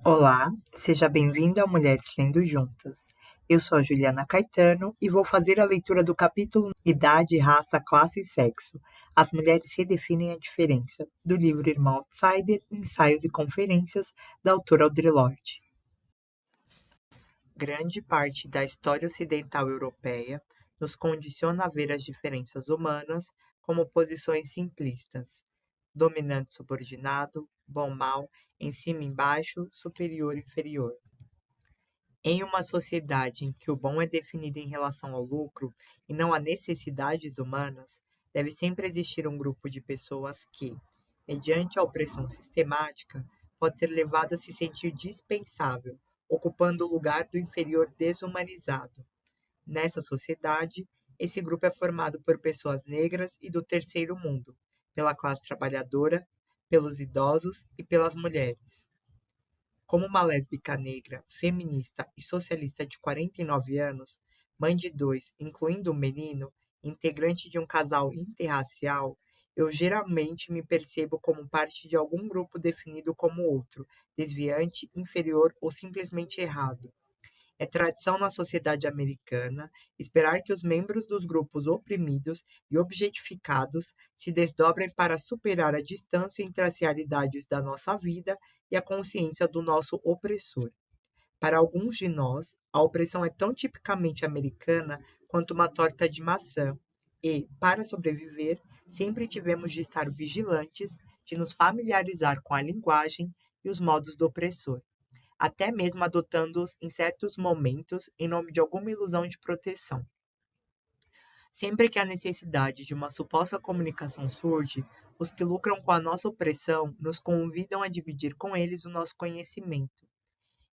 Olá, seja bem-vindo ao Mulheres Lendo Juntas. Eu sou a Juliana Caetano e vou fazer a leitura do capítulo Idade, Raça, Classe e Sexo. As mulheres redefinem a diferença, do livro Irmã Outsider, Ensaios e Conferências, da autora Audre Lorde. Grande parte da história ocidental europeia nos condiciona a ver as diferenças humanas como posições simplistas, dominante subordinado, bom-mal, em cima embaixo, superior inferior. Em uma sociedade em que o bom é definido em relação ao lucro e não a necessidades humanas, deve sempre existir um grupo de pessoas que, mediante a opressão sistemática, pode ser levado a se sentir dispensável, ocupando o lugar do inferior desumanizado. Nessa sociedade, esse grupo é formado por pessoas negras e do terceiro mundo, pela classe trabalhadora, pelos idosos e pelas mulheres. Como uma lésbica negra, feminista e socialista de 49 anos, mãe de dois, incluindo um menino, integrante de um casal interracial, eu geralmente me percebo como parte de algum grupo definido como outro, desviante, inferior ou simplesmente errado. É tradição na sociedade americana esperar que os membros dos grupos oprimidos e objetificados se desdobrem para superar a distância entre as realidades da nossa vida e a consciência do nosso opressor. Para alguns de nós, a opressão é tão tipicamente americana quanto uma torta de maçã, e, para sobreviver, sempre tivemos de estar vigilantes, de nos familiarizar com a linguagem e os modos do opressor, até mesmo adotando-os em certos momentos em nome de alguma ilusão de proteção. Sempre que a necessidade de uma suposta comunicação surge, os que lucram com a nossa opressão nos convidam a dividir com eles o nosso conhecimento.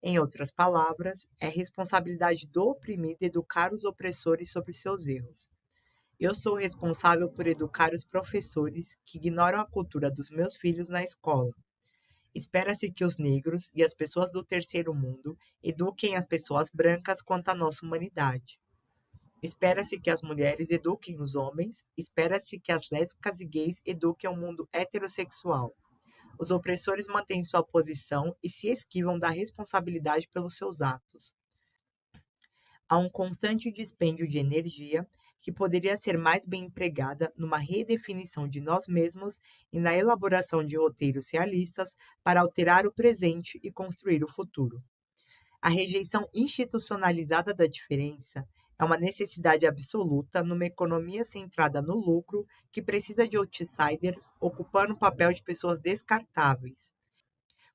Em outras palavras, é responsabilidade do oprimido educar os opressores sobre seus erros. Eu sou responsável por educar os professores que ignoram a cultura dos meus filhos na escola. Espera-se que os negros e as pessoas do terceiro mundo eduquem as pessoas brancas quanto à nossa humanidade. Espera-se que as mulheres eduquem os homens, espera-se que as lésbicas e gays eduquem o mundo heterossexual. Os opressores mantêm sua posição e se esquivam da responsabilidade pelos seus atos. Há um constante dispêndio de energia que poderia ser mais bem empregada numa redefinição de nós mesmos e na elaboração de roteiros realistas para alterar o presente e construir o futuro. A rejeição institucionalizada da diferença é uma necessidade absoluta numa economia centrada no lucro que precisa de outsiders ocupando o papel de pessoas descartáveis.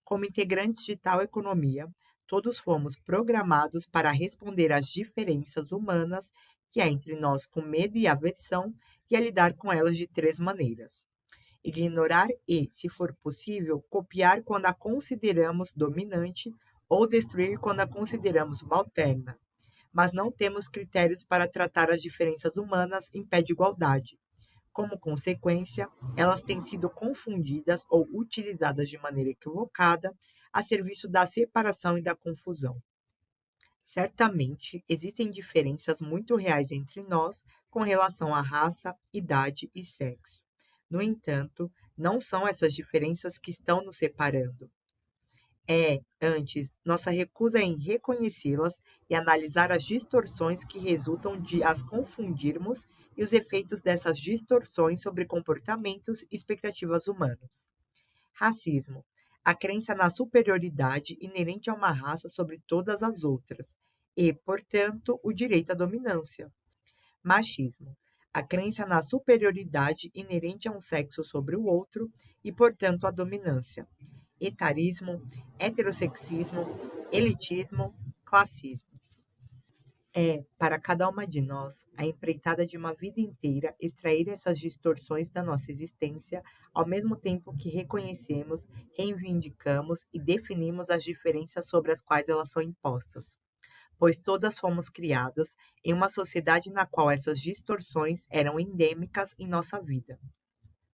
Como integrantes de tal economia, todos fomos programados para responder às diferenças humanas que há entre nós com medo e aversão e a lidar com elas de três maneiras: ignorar e, se for possível, copiar quando a consideramos dominante ou destruir quando a consideramos subalterna. Mas não temos critérios para tratar as diferenças humanas em pé de igualdade. Como consequência, elas têm sido confundidas ou utilizadas de maneira equivocada a serviço da separação e da confusão. Certamente, existem diferenças muito reais entre nós com relação à raça, idade e sexo. No entanto, não são essas diferenças que estão nos separando. É, antes, nossa recusa em reconhecê-las e analisar as distorções que resultam de as confundirmos e os efeitos dessas distorções sobre comportamentos e expectativas humanas. Racismo: a crença na superioridade inerente a uma raça sobre todas as outras e, portanto, o direito à dominância. Machismo: a crença na superioridade inerente a um sexo sobre o outro e, portanto, a dominância. Etarismo, heterossexismo, elitismo, classismo. É, para cada uma de nós, a empreitada de uma vida inteira extrair essas distorções da nossa existência, ao mesmo tempo que reconhecemos, reivindicamos e definimos as diferenças sobre as quais elas são impostas. Pois todas fomos criadas em uma sociedade na qual essas distorções eram endêmicas em nossa vida.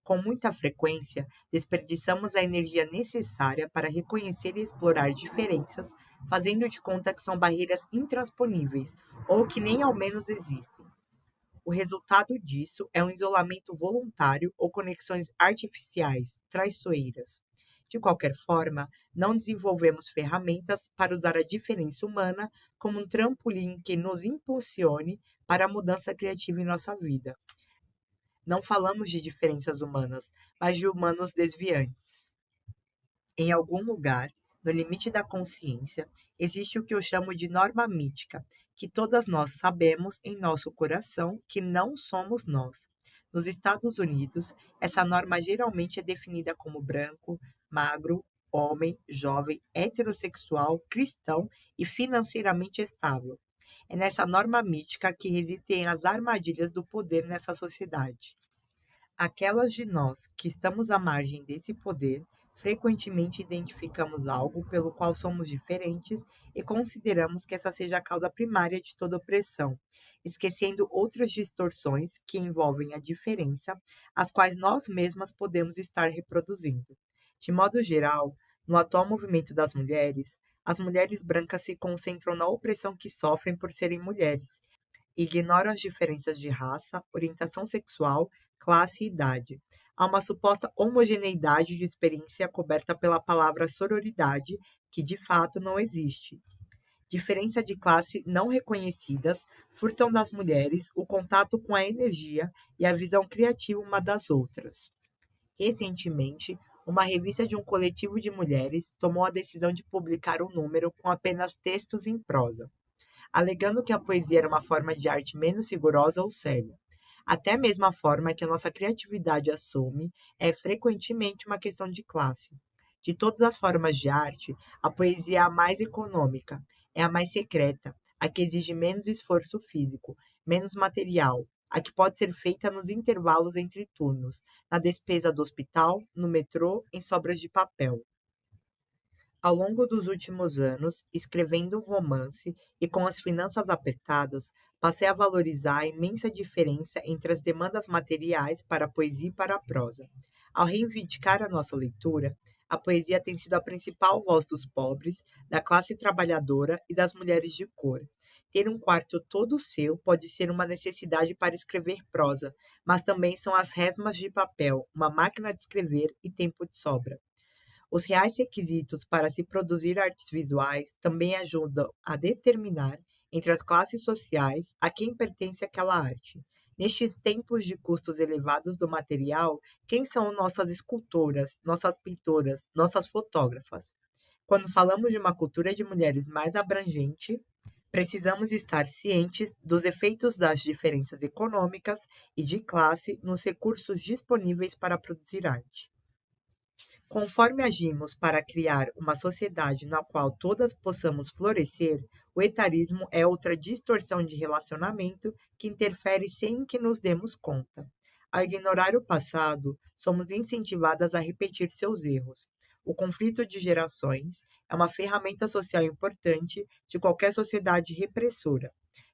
Com muita frequência, desperdiçamos a energia necessária para reconhecer e explorar diferenças, fazendo de conta que são barreiras intransponíveis ou que nem ao menos existem. O resultado disso é um isolamento voluntário ou conexões artificiais, traiçoeiras. De qualquer forma, não desenvolvemos ferramentas para usar a diferença humana como um trampolim que nos impulsione para a mudança criativa em nossa vida. Não falamos de diferenças humanas, mas de humanos desviantes. Em algum lugar, no limite da consciência, existe o que eu chamo de norma mítica, que todas nós sabemos em nosso coração que não somos nós. Nos Estados Unidos, essa norma geralmente é definida como branco, magro, homem, jovem, heterossexual, cristão e financeiramente estável. É nessa norma mítica que residem as armadilhas do poder nessa sociedade. Aquelas de nós que estamos à margem desse poder, frequentemente identificamos algo pelo qual somos diferentes e consideramos que essa seja a causa primária de toda opressão, esquecendo outras distorções que envolvem a diferença, as quais nós mesmas podemos estar reproduzindo. De modo geral, no atual movimento das mulheres, as mulheres brancas se concentram na opressão que sofrem por serem mulheres ignoram as diferenças de raça, orientação sexual, classe e idade. Há uma suposta homogeneidade de experiência coberta pela palavra sororidade, que de fato não existe. Diferença de classe não reconhecidas furtam das mulheres o contato com a energia e a visão criativa uma das outras. Recentemente, uma revista de um coletivo de mulheres tomou a decisão de publicar um número com apenas textos em prosa, alegando que a poesia era uma forma de arte menos rigorosa ou séria. Até mesmo a forma que a nossa criatividade assume é frequentemente uma questão de classe. De todas as formas de arte, a poesia é a mais econômica, é a mais secreta, a que exige menos esforço físico, menos material, a que pode ser feita nos intervalos entre turnos, na despesa do hospital, no metrô, em sobras de papel. Ao longo dos últimos anos, escrevendo um romance e com as finanças apertadas, passei a valorizar a imensa diferença entre as demandas materiais para a poesia e para a prosa. Ao reivindicar a nossa leitura, a poesia tem sido a principal voz dos pobres, da classe trabalhadora e das mulheres de cor. Ter um quarto todo seu pode ser uma necessidade para escrever prosa, mas também são as resmas de papel, uma máquina de escrever e tempo de sobra. Os reais requisitos para se produzir artes visuais também ajudam a determinar, entre as classes sociais, a quem pertence aquela arte. Nestes tempos de custos elevados do material, quem são nossas escultoras, nossas pintoras, nossas fotógrafas? Quando falamos de uma cultura de mulheres mais abrangente, precisamos estar cientes dos efeitos das diferenças econômicas e de classe nos recursos disponíveis para produzir arte. Conforme agimos para criar uma sociedade na qual todas possamos florescer, o etarismo é outra distorção de relacionamento que interfere sem que nos demos conta. Ao ignorar o passado, somos incentivadas a repetir seus erros. O conflito de gerações é uma ferramenta social importante de qualquer sociedade repressora.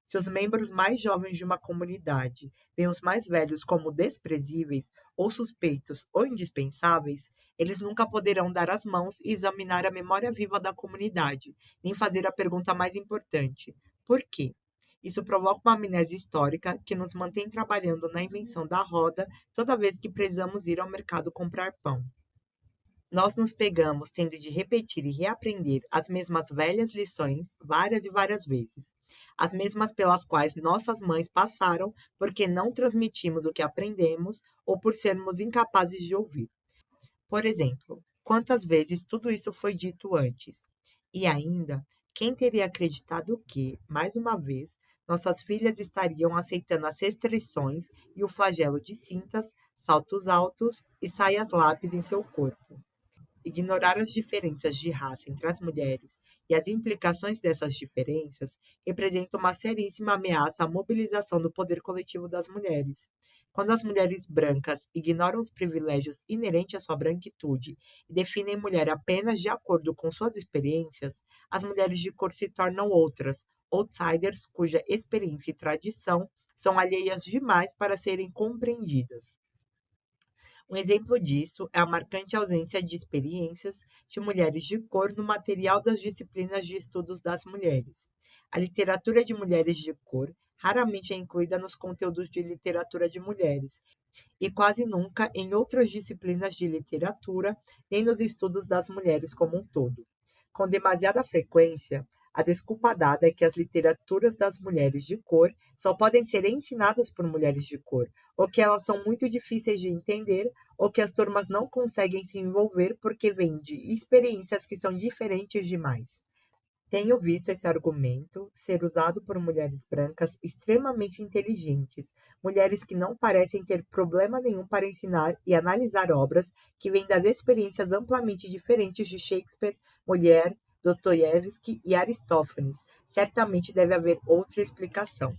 Se os membros mais jovens de uma comunidade veem os mais velhos como desprezíveis, ou suspeitos ou indispensáveis, eles nunca poderão dar as mãos e examinar a memória viva da comunidade, nem fazer a pergunta mais importante: por quê? Isso provoca uma amnésia histórica que nos mantém trabalhando na invenção da roda toda vez que precisamos ir ao mercado comprar pão. Nós nos pegamos tendo de repetir e reaprender as mesmas velhas lições várias e várias vezes, as mesmas pelas quais nossas mães passaram porque não transmitimos o que aprendemos ou por sermos incapazes de ouvir. Por exemplo, quantas vezes tudo isso foi dito antes? E ainda, quem teria acreditado que, mais uma vez, nossas filhas estariam aceitando as restrições e o flagelo de cintas, saltos altos e saias lápis em seu corpo? Ignorar as diferenças de raça entre as mulheres e as implicações dessas diferenças representa uma seríssima ameaça à mobilização do poder coletivo das mulheres. Quando as mulheres brancas ignoram os privilégios inerentes à sua branquitude e definem mulher apenas de acordo com suas experiências, as mulheres de cor se tornam outras, outsiders cuja experiência e tradição são alheias demais para serem compreendidas. Um exemplo disso é a marcante ausência de experiências de mulheres de cor no material das disciplinas de estudos das mulheres. A literatura de mulheres de cor raramente é incluída nos conteúdos de literatura de mulheres, e quase nunca em outras disciplinas de literatura, nem nos estudos das mulheres como um todo. Com demasiada frequência, a desculpa dada é que as literaturas das mulheres de cor só podem ser ensinadas por mulheres de cor, ou que elas são muito difíceis de entender, ou que as turmas não conseguem se envolver porque vêm de experiências que são diferentes demais. Tenho visto esse argumento ser usado por mulheres brancas extremamente inteligentes, mulheres que não parecem ter problema nenhum para ensinar e analisar obras que vêm das experiências amplamente diferentes de Shakespeare, Molière, Dostoiévski e Aristófanes. Certamente deve haver outra explicação.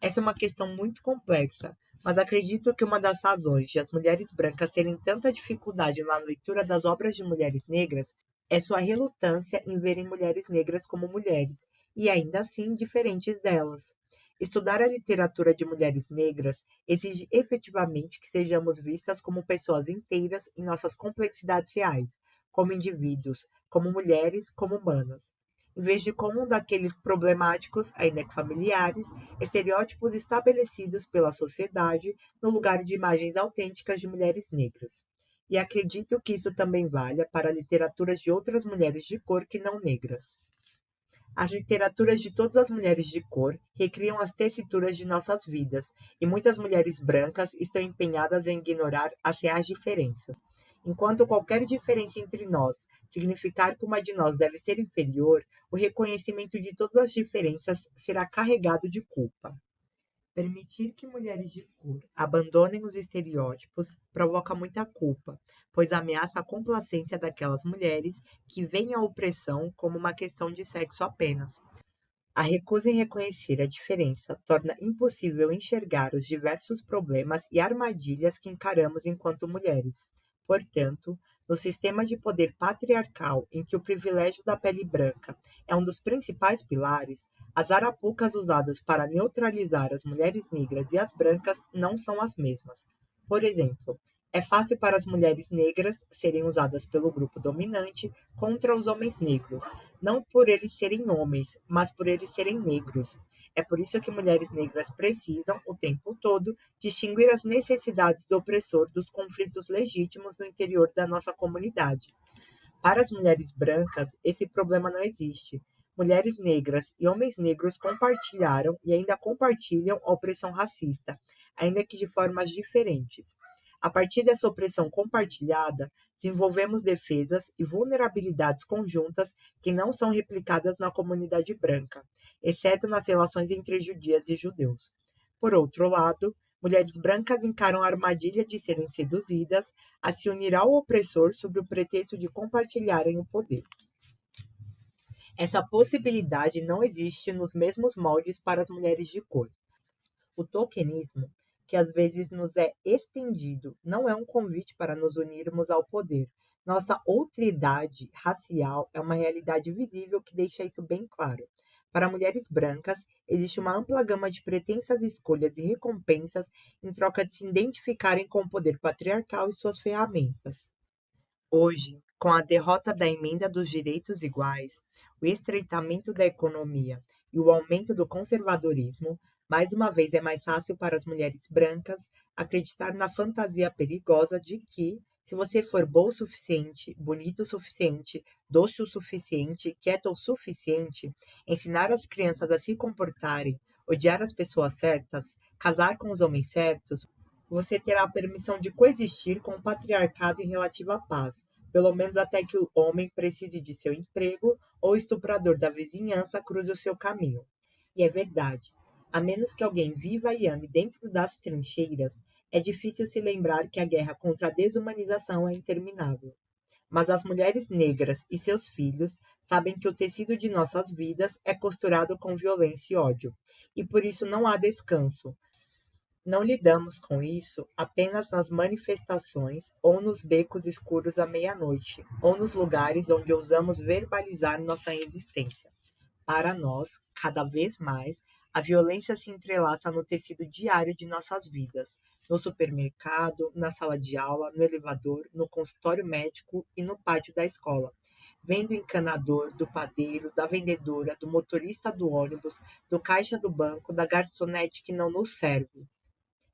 Essa é uma questão muito complexa, mas acredito que uma das razões de as mulheres brancas terem tanta dificuldade na leitura das obras de mulheres negras é sua relutância em verem mulheres negras como mulheres, e ainda assim diferentes delas. Estudar a literatura de mulheres negras exige efetivamente que sejamos vistas como pessoas inteiras em nossas complexidades reais, como indivíduos, como mulheres, como humanas, em vez de como um daqueles problemáticos, ainda que familiares, estereótipos estabelecidos pela sociedade no lugar de imagens autênticas de mulheres negras. E acredito que isso também valha para literaturas de outras mulheres de cor que não negras. As literaturas de todas as mulheres de cor recriam as tessituras de nossas vidas, e muitas mulheres brancas estão empenhadas em ignorar as reais diferenças. Enquanto qualquer diferença entre nós significar que uma de nós deve ser inferior, o reconhecimento de todas as diferenças será carregado de culpa. Permitir que mulheres de cor abandonem os estereótipos provoca muita culpa, pois ameaça a complacência daquelas mulheres que veem a opressão como uma questão de sexo apenas. A recusa em reconhecer a diferença torna impossível enxergar os diversos problemas e armadilhas que encaramos enquanto mulheres. Portanto, no sistema de poder patriarcal em que o privilégio da pele branca é um dos principais pilares, as arapucas usadas para neutralizar as mulheres negras e as brancas não são as mesmas. Por exemplo, é fácil para as mulheres negras serem usadas pelo grupo dominante contra os homens negros, não por eles serem homens, mas por eles serem negros. É por isso que mulheres negras precisam, o tempo todo, distinguir as necessidades do opressor dos conflitos legítimos no interior da nossa comunidade. Para as mulheres brancas, esse problema não existe. Mulheres negras e homens negros compartilharam e ainda compartilham a opressão racista, ainda que de formas diferentes. A partir dessa opressão compartilhada, desenvolvemos defesas e vulnerabilidades conjuntas que não são replicadas na comunidade branca, exceto nas relações entre judias e judeus. Por outro lado, mulheres brancas encaram a armadilha de serem seduzidas a se unir ao opressor sob o pretexto de compartilharem o poder. Essa possibilidade não existe nos mesmos moldes para as mulheres de cor. O tokenismo, que às vezes nos é estendido, não é um convite para nos unirmos ao poder. Nossa outridade racial é uma realidade visível que deixa isso bem claro. Para mulheres brancas, existe uma ampla gama de pretensas escolhas e recompensas em troca de se identificarem com o poder patriarcal e suas ferramentas. Hoje, com a derrota da emenda dos direitos iguais, o estreitamento da economia e o aumento do conservadorismo, mais uma vez é mais fácil para as mulheres brancas acreditar na fantasia perigosa de que, se você for boa o suficiente, bonito o suficiente, doce o suficiente, quieto o suficiente, ensinar as crianças a se comportarem, odiar as pessoas certas, casar com os homens certos, você terá a permissão de coexistir com o patriarcado em relativa paz, pelo menos até que o homem precise de seu emprego ou o estuprador da vizinhança cruze o seu caminho. E é verdade. A menos que alguém viva e ame dentro das trincheiras, é difícil se lembrar que a guerra contra a desumanização é interminável. Mas as mulheres negras e seus filhos sabem que o tecido de nossas vidas é costurado com violência e ódio, e por isso não há descanso. Não lidamos com isso apenas nas manifestações ou nos becos escuros à meia-noite, ou nos lugares onde ousamos verbalizar nossa resistência. Para nós, cada vez mais, a violência se entrelaça no tecido diário de nossas vidas, no supermercado, na sala de aula, no elevador, no consultório médico e no pátio da escola. vem do encanador, do padeiro, da vendedora, do motorista do ônibus, do caixa do banco, da garçonete que não nos serve.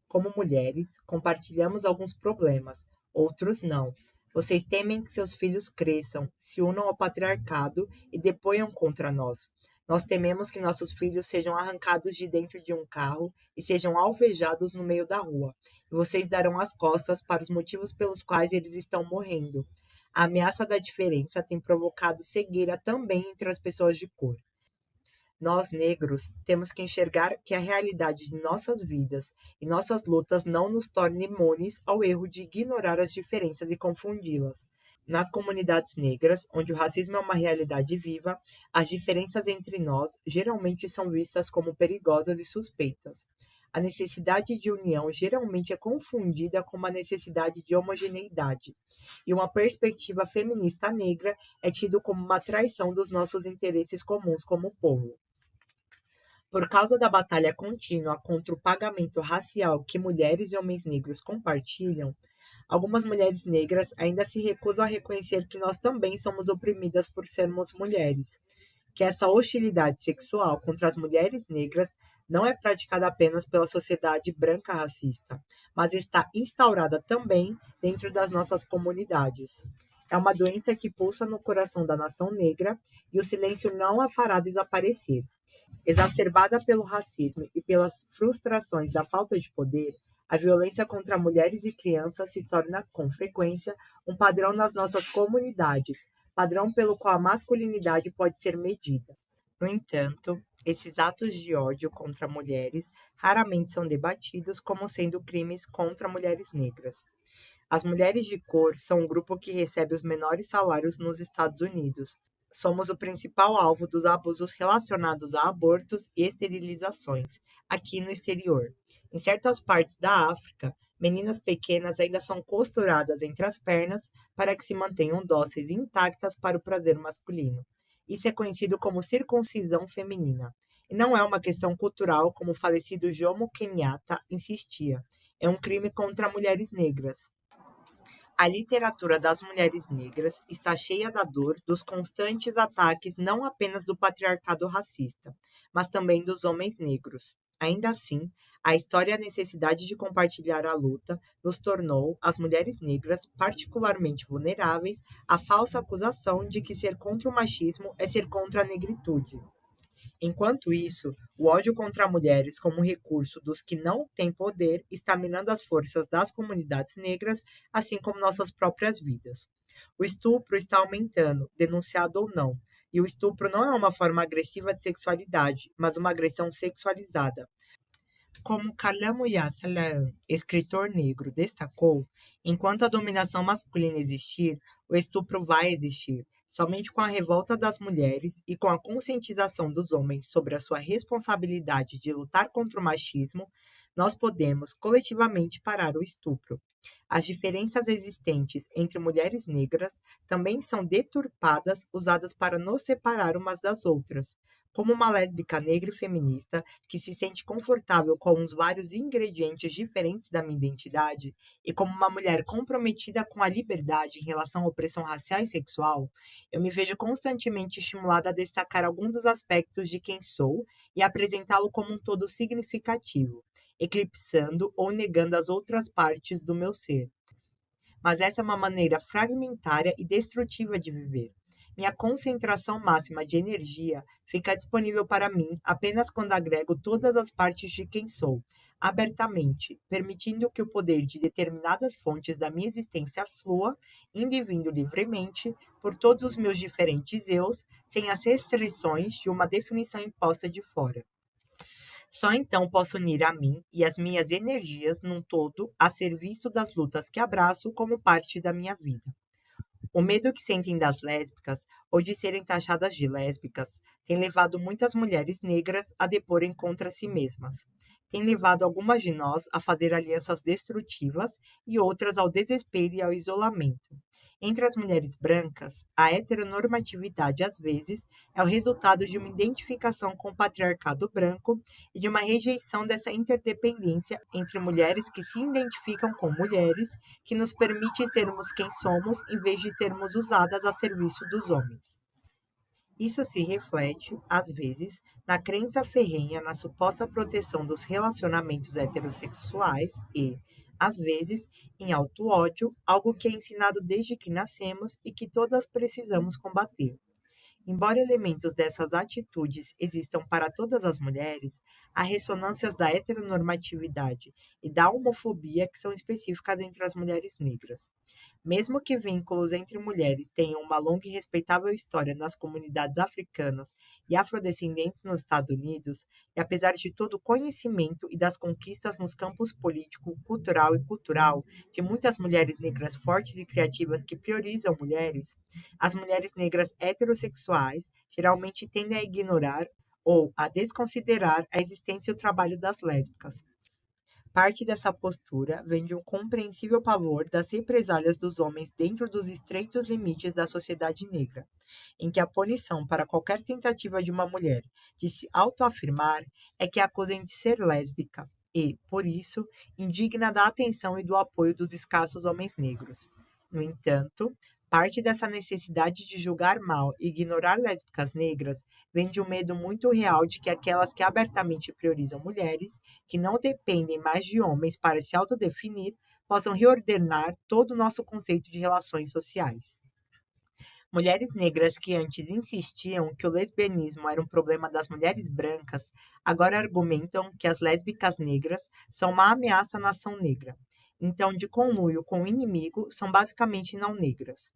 Como mulheres, compartilhamos alguns problemas, outros não. Vocês temem que seus filhos cresçam, se unam ao patriarcado e deponham contra nós. Nós tememos que nossos filhos sejam arrancados de dentro de um carro e sejam alvejados no meio da rua. E vocês darão as costas para os motivos pelos quais eles estão morrendo. A ameaça da diferença tem provocado cegueira também entre as pessoas de cor. Nós, negros, temos que enxergar que a realidade de nossas vidas e nossas lutas não nos torne imunes ao erro de ignorar as diferenças e confundi-las. Nas comunidades negras, onde o racismo é uma realidade viva, as diferenças entre nós geralmente são vistas como perigosas e suspeitas. A necessidade de união geralmente é confundida com uma necessidade de homogeneidade, e uma perspectiva feminista negra é tido como uma traição dos nossos interesses comuns como povo. Por causa da batalha contínua contra o pagamento racial que mulheres e homens negros compartilham, algumas mulheres negras ainda se recusam a reconhecer que nós também somos oprimidas por sermos mulheres, que essa hostilidade sexual contra as mulheres negras não é praticada apenas pela sociedade branca racista, mas está instaurada também dentro das nossas comunidades. É uma doença que pulsa no coração da nação negra e o silêncio não a fará desaparecer. Exacerbada pelo racismo e pelas frustrações da falta de poder, a violência contra mulheres e crianças se torna, com frequência, um padrão nas nossas comunidades, padrão pelo qual a masculinidade pode ser medida. No entanto, esses atos de ódio contra mulheres raramente são debatidos como sendo crimes contra mulheres negras. As mulheres de cor são um grupo que recebe os menores salários nos Estados Unidos. Somos o principal alvo dos abusos relacionados a abortos e esterilizações, aqui no exterior. Em certas partes da África, meninas pequenas ainda são costuradas entre as pernas para que se mantenham dóceis e intactas para o prazer masculino. Isso é conhecido como circuncisão feminina. E não é uma questão cultural como o falecido Jomo Kenyatta insistia. É um crime contra mulheres negras. A literatura das mulheres negras está cheia da dor dos constantes ataques não apenas do patriarcado racista, mas também dos homens negros. Ainda assim, a história e a necessidade de compartilhar a luta nos tornou, as mulheres negras, particularmente vulneráveis à falsa acusação de que ser contra o machismo é ser contra a negritude. Enquanto isso, o ódio contra mulheres como recurso dos que não têm poder está minando as forças das comunidades negras, assim como nossas próprias vidas. O estupro está aumentando, denunciado ou não, e o estupro não é uma forma agressiva de sexualidade, mas uma agressão sexualizada. Como Kalamu Salam, escritor negro, destacou, enquanto a dominação masculina existir, o estupro vai existir. Somente com a revolta das mulheres e com a conscientização dos homens sobre a sua responsabilidade de lutar contra o machismo, nós podemos coletivamente parar o estupro. As diferenças existentes entre mulheres negras também são deturpadas, usadas para nos separar umas das outras. Como uma lésbica negra e feminista que se sente confortável com os vários ingredientes diferentes da minha identidade, e como uma mulher comprometida com a liberdade em relação à opressão racial e sexual, eu me vejo constantemente estimulada a destacar alguns dos aspectos de quem sou e apresentá-lo como um todo significativo, eclipsando ou negando as outras partes do meu ser. Mas essa é uma maneira fragmentária e destrutiva de viver. Minha concentração máxima de energia fica disponível para mim apenas quando agrego todas as partes de quem sou, abertamente, permitindo que o poder de determinadas fontes da minha existência flua, indo e vindo livremente por todos os meus diferentes eus, sem as restrições de uma definição imposta de fora. Só então posso unir a mim e as minhas energias num todo a serviço das lutas que abraço como parte da minha vida. O medo que sentem das lésbicas ou de serem taxadas de lésbicas tem levado muitas mulheres negras a deporem contra si mesmas. Tem levado algumas de nós a fazer alianças destrutivas e outras ao desespero e ao isolamento. Entre as mulheres brancas, a heteronormatividade, às vezes, é o resultado de uma identificação com o patriarcado branco e de uma rejeição dessa interdependência entre mulheres que se identificam com mulheres, que nos permite sermos quem somos em vez de sermos usadas a serviço dos homens. Isso se reflete, às vezes, na crença ferrenha na suposta proteção dos relacionamentos heterossexuais e, às vezes, em auto-ódio, algo que é ensinado desde que nascemos e que todas precisamos combater. Embora elementos dessas atitudes existam para todas as mulheres, há ressonâncias da heteronormatividade e da homofobia que são específicas entre as mulheres negras. Mesmo que vínculos entre mulheres tenham uma longa e respeitável história nas comunidades africanas e afrodescendentes nos Estados Unidos, e apesar de todo o conhecimento e das conquistas nos campos político, cultural e cultural de muitas mulheres negras fortes e criativas que priorizam mulheres, as mulheres negras heterossexuais geralmente tendem a ignorar ou a desconsiderar a existência e o trabalho das lésbicas. Parte dessa postura vem de um compreensível pavor das represálias dos homens dentro dos estreitos limites da sociedade negra, em que a punição para qualquer tentativa de uma mulher de se autoafirmar é que a acusem de ser lésbica e, por isso, indigna da atenção e do apoio dos escassos homens negros. No entanto, parte dessa necessidade de julgar mal e ignorar lésbicas negras vem de um medo muito real de que aquelas que abertamente priorizam mulheres, que não dependem mais de homens para se autodefinir, possam reordenar todo o nosso conceito de relações sociais. Mulheres negras que antes insistiam que o lesbianismo era um problema das mulheres brancas, agora argumentam que as lésbicas negras são uma ameaça à nação negra. Então, de conluio com o inimigo, são basicamente não negras.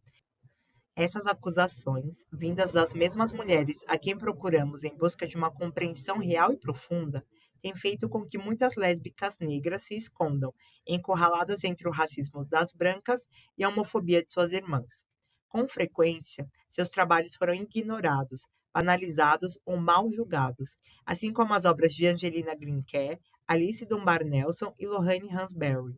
Essas acusações, vindas das mesmas mulheres a quem procuramos em busca de uma compreensão real e profunda, têm feito com que muitas lésbicas negras se escondam, encurraladas entre o racismo das brancas e a homofobia de suas irmãs. Com frequência, seus trabalhos foram ignorados, banalizados ou mal julgados, assim como as obras de Angelina Grinke, Alice Dunbar Nelson e Lorraine Hansberry.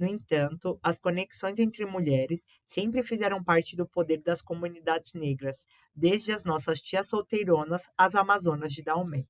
No entanto, as conexões entre mulheres sempre fizeram parte do poder das comunidades negras, desde as nossas tias solteironas às amazonas de Daomé.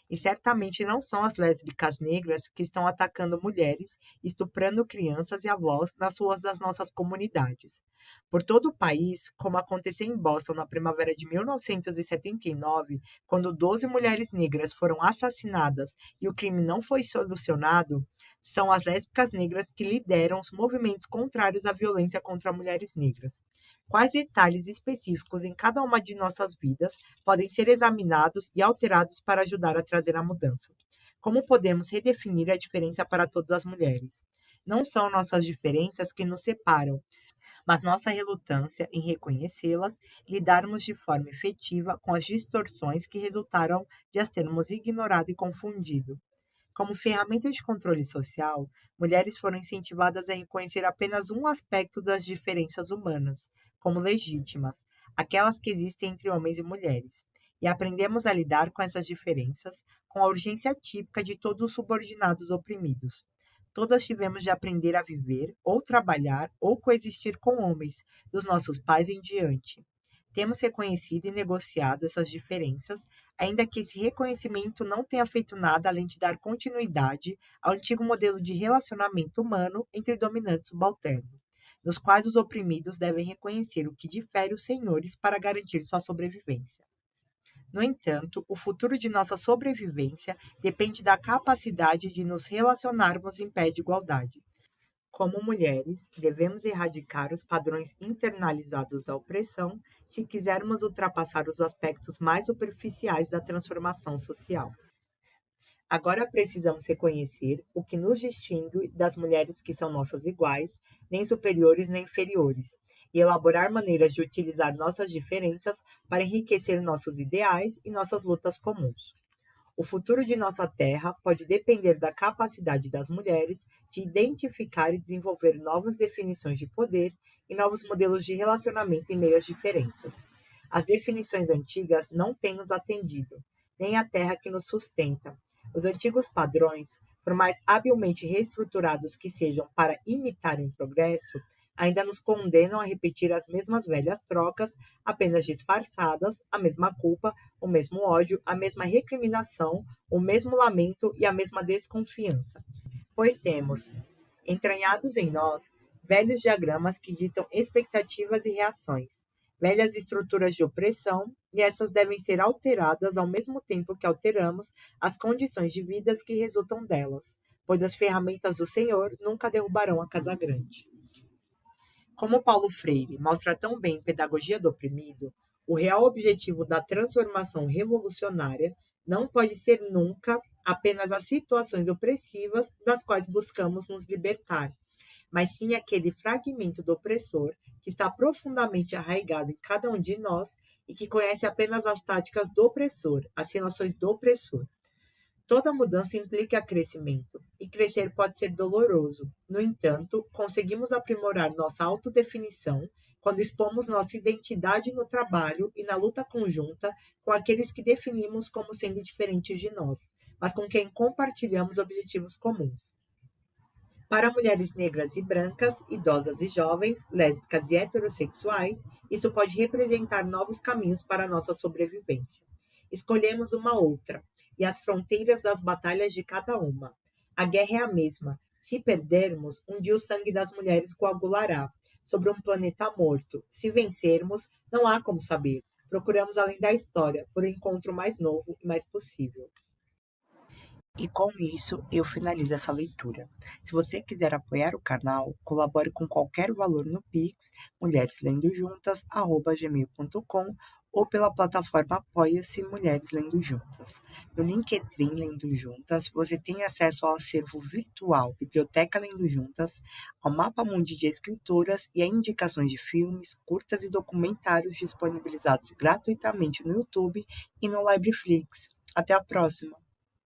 E certamente não são as lésbicas negras que estão atacando mulheres, estuprando crianças e avós nas ruas das nossas comunidades. Por todo o país, como aconteceu em Boston na primavera de 1979, quando 12 mulheres negras foram assassinadas e o crime não foi solucionado, são as lésbicas negras que lideram os movimentos contrários à violência contra mulheres negras. Quais detalhes específicos em cada uma de nossas vidas podem ser examinados e alterados para ajudar a trazer a mudança? Como podemos redefinir a diferença para todas as mulheres? Não são nossas diferenças que nos separam, mas nossa relutância em reconhecê-las, lidarmos de forma efetiva com as distorções que resultaram de as termos ignorado e confundido. Como ferramenta de controle social, mulheres foram incentivadas a reconhecer apenas um aspecto das diferenças humanas, como legítimas, aquelas que existem entre homens e mulheres. E aprendemos a lidar com essas diferenças com a urgência típica de todos os subordinados oprimidos. Todas tivemos de aprender a viver, ou trabalhar, ou coexistir com homens, dos nossos pais em diante. Temos reconhecido e negociado essas diferenças, ainda que esse reconhecimento não tenha feito nada além de dar continuidade ao antigo modelo de relacionamento humano entre dominante e subalterno, nos quais os oprimidos devem reconhecer o que difere os senhores para garantir sua sobrevivência. No entanto, o futuro de nossa sobrevivência depende da capacidade de nos relacionarmos em pé de igualdade. Como mulheres, devemos erradicar os padrões internalizados da opressão se quisermos ultrapassar os aspectos mais superficiais da transformação social. Agora precisamos reconhecer o que nos distingue das mulheres que são nossas iguais, nem superiores nem inferiores, e elaborar maneiras de utilizar nossas diferenças para enriquecer nossos ideais e nossas lutas comuns. O futuro de nossa terra pode depender da capacidade das mulheres de identificar e desenvolver novas definições de poder e novos modelos de relacionamento em meio às diferenças. As definições antigas não têm nos atendido, nem a terra que nos sustenta. Os antigos padrões, por mais habilmente reestruturados que sejam para imitarem o progresso, ainda nos condenam a repetir as mesmas velhas trocas, apenas disfarçadas, a mesma culpa, o mesmo ódio, a mesma recriminação, o mesmo lamento e a mesma desconfiança. Pois temos, entranhados em nós, velhos diagramas que ditam expectativas e reações, velhas estruturas de opressão, e essas devem ser alteradas ao mesmo tempo que alteramos as condições de vidas que resultam delas, pois as ferramentas do Senhor nunca derrubarão a casa grande. Como Paulo Freire mostra tão bem em Pedagogia do Oprimido, o real objetivo da transformação revolucionária não pode ser nunca apenas as situações opressivas das quais buscamos nos libertar, mas sim aquele fragmento do opressor que está profundamente arraigado em cada um de nós e que conhece apenas as táticas do opressor, as relações do opressor. Toda mudança implica crescimento, e crescer pode ser doloroso. No entanto, conseguimos aprimorar nossa autodefinição quando expomos nossa identidade no trabalho e na luta conjunta com aqueles que definimos como sendo diferentes de nós, mas com quem compartilhamos objetivos comuns. Para mulheres negras e brancas, idosas e jovens, lésbicas e heterossexuais, isso pode representar novos caminhos para a nossa sobrevivência. Escolhemos uma outra, e as fronteiras das batalhas de cada uma. A guerra é a mesma. Se perdermos, um dia o sangue das mulheres coagulará sobre um planeta morto. Se vencermos, não há como saber. Procuramos além da história, por um encontro mais novo e mais possível. E com isso, eu finalizo essa leitura. Se você quiser apoiar o canal, colabore com qualquer valor no Pix, mulhereslendojuntas@gmail.com ou pela plataforma Apoia-se Mulheres Lendo Juntas. No Linktree Lendo Juntas, você tem acesso ao acervo virtual Biblioteca Lendo Juntas, ao mapa mundi de escritoras e a indicações de filmes, curtas e documentários disponibilizados gratuitamente no YouTube e no Libreflix. Até a próxima!